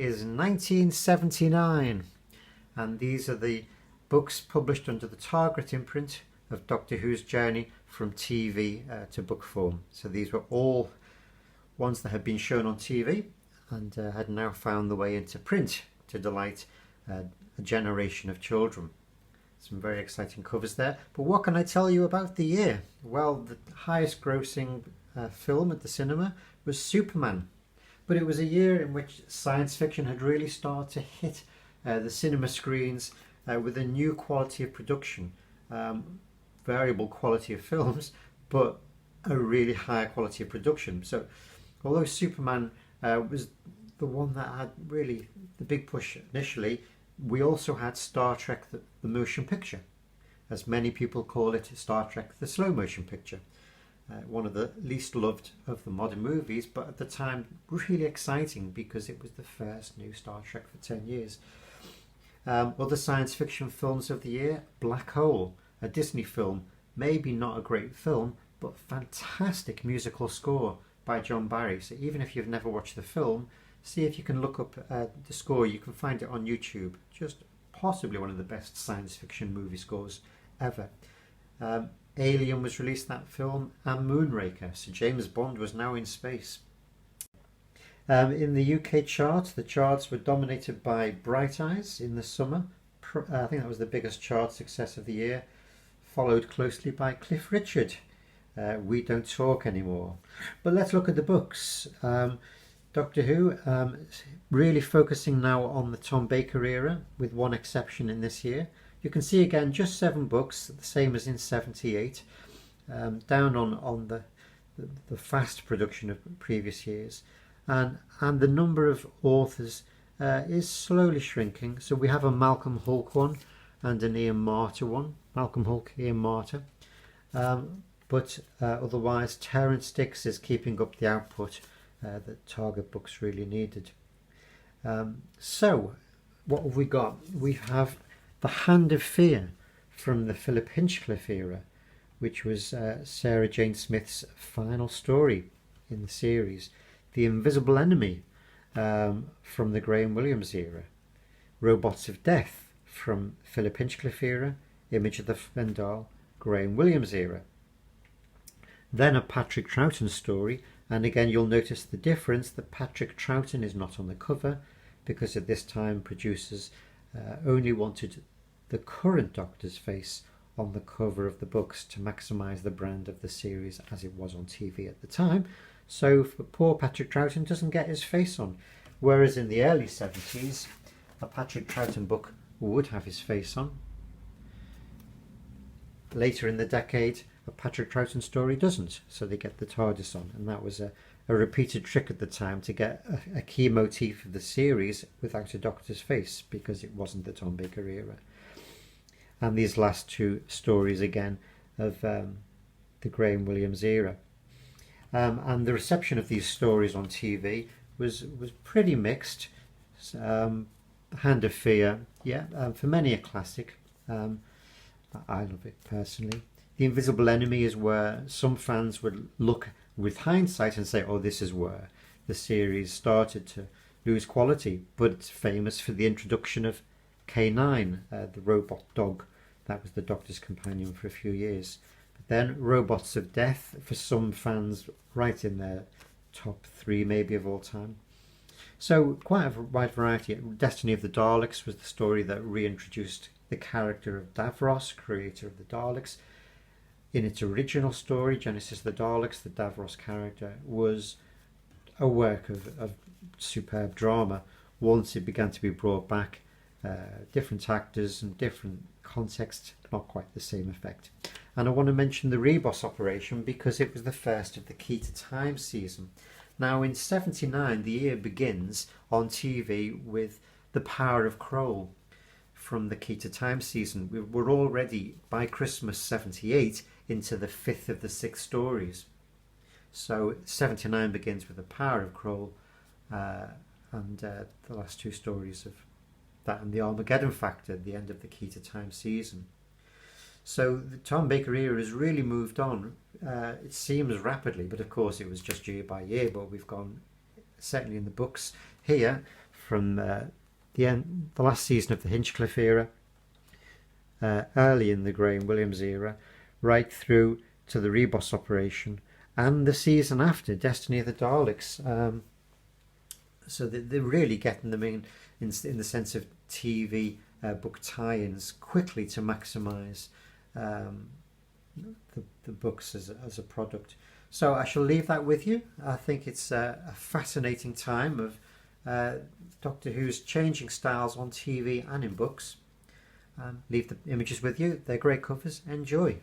is 1979, and these are the books published under the Target imprint of Doctor Who's journey from TV to book form. So these were all ones that had been shown on TV and had now found the way into print to delight a generation of children. Some very exciting covers there. But what can I tell you about the year? Well, the highest grossing film at the cinema was Superman. But it was a year in which science fiction had really started to hit the cinema screens with a new quality of production, variable quality of films, but a really high quality of production. So although Superman was the one that had really the big push initially, we also had Star Trek the motion picture, as many people call it, Star Trek the slow motion picture. One of the least loved of the modern movies, but at the time really exciting because it was the first new Star Trek for 10 years. Other science fiction films of the year, Black Hole, a Disney film, maybe not a great film, but fantastic musical score by John Barry. So even if you've never watched the film, see if you can look up the score. You can find it on YouTube. Just possibly one of the best science fiction movie scores ever. Alien was released, that film, and Moonraker. So James Bond was now in space. In the UK charts, the charts were dominated by Bright Eyes in the summer. I think that was the biggest chart success of the year, followed closely by Cliff Richard, We Don't Talk Anymore. But let's look at the books. Doctor Who, really focusing now on the Tom Baker era, with one exception in this year. You can see again just 7 books, the same as in 78, down on the fast production of previous years. And the number of authors is slowly shrinking. So we have a Malcolm Hulke one and an Ian Marter one. Malcolm Hulke, Ian Marter. But otherwise, Terrance Dicks is keeping up the output that Target Books really needed. So, what have we got? We have The Hand of Fear from the Philip Hinchcliffe era, which was Sarah Jane Smith's final story in the series. The Invisible Enemy from the Graham Williams era. Robots of Death from Philip Hinchcliffe era. Image of the Fendal, Graham Williams era. Then a Patrick Troughton story, and again you'll notice the difference that Patrick Troughton is not on the cover, because at this time producers only wanted the current Doctor's face on the cover of the books to maximise the brand of the series as it was on TV at the time. So poor Patrick Troughton doesn't get his face on, whereas in the early 70s a Patrick Troughton book would have his face on. Later in the decade a Patrick Troughton story doesn't, so they get the TARDIS on, and that was a repeated trick at the time to get a key motif of the series without a Doctor's face, because it wasn't the Tom Baker era. And these last 2 stories again of the Graham Williams era. And the reception of these stories on TV was pretty mixed. Hand of Fear, for many a classic. I love it personally. The Invisible Enemy is where some fans would look with hindsight and say, oh, this is where the series started to lose quality, but it's famous for the introduction of K9, the robot dog. That was the Doctor's companion for a few years. But then Robots of Death, for some fans, right in their top 3 maybe of all time. So quite a wide variety. Destiny of the Daleks was the story that reintroduced the character of Davros, creator of the Daleks. In its original story, Genesis of the Daleks, the Davros character was a work of superb drama. Once it began to be brought back, different actors and different contexts, not quite the same effect. And I want to mention the Rebus operation because it was the first of the Key to Time season. Now in 79, the year begins on TV with The Power of Kroll from the Key to Time season. We were already, by Christmas 78, into the 5th of the 6 stories. So 79 begins with The Power of Kroll, and the last 2 stories of that and the Armageddon Factor, the end of the Key to Time season. So the Tom Baker era has really moved on. It seems rapidly, but of course it was just year by year, but we've gone, certainly in the books here, from the last season of the Hinchcliffe era, early in the Graham Williams era, right through to the Rebus operation, and the season after, Destiny of the Daleks. So they're really getting them in the sense of TV book tie-ins quickly to maximise the books as a product. So I shall leave that with you. I think it's a fascinating time of Doctor Who's changing styles on TV and in books. Leave the images with you. They're great covers. Enjoy.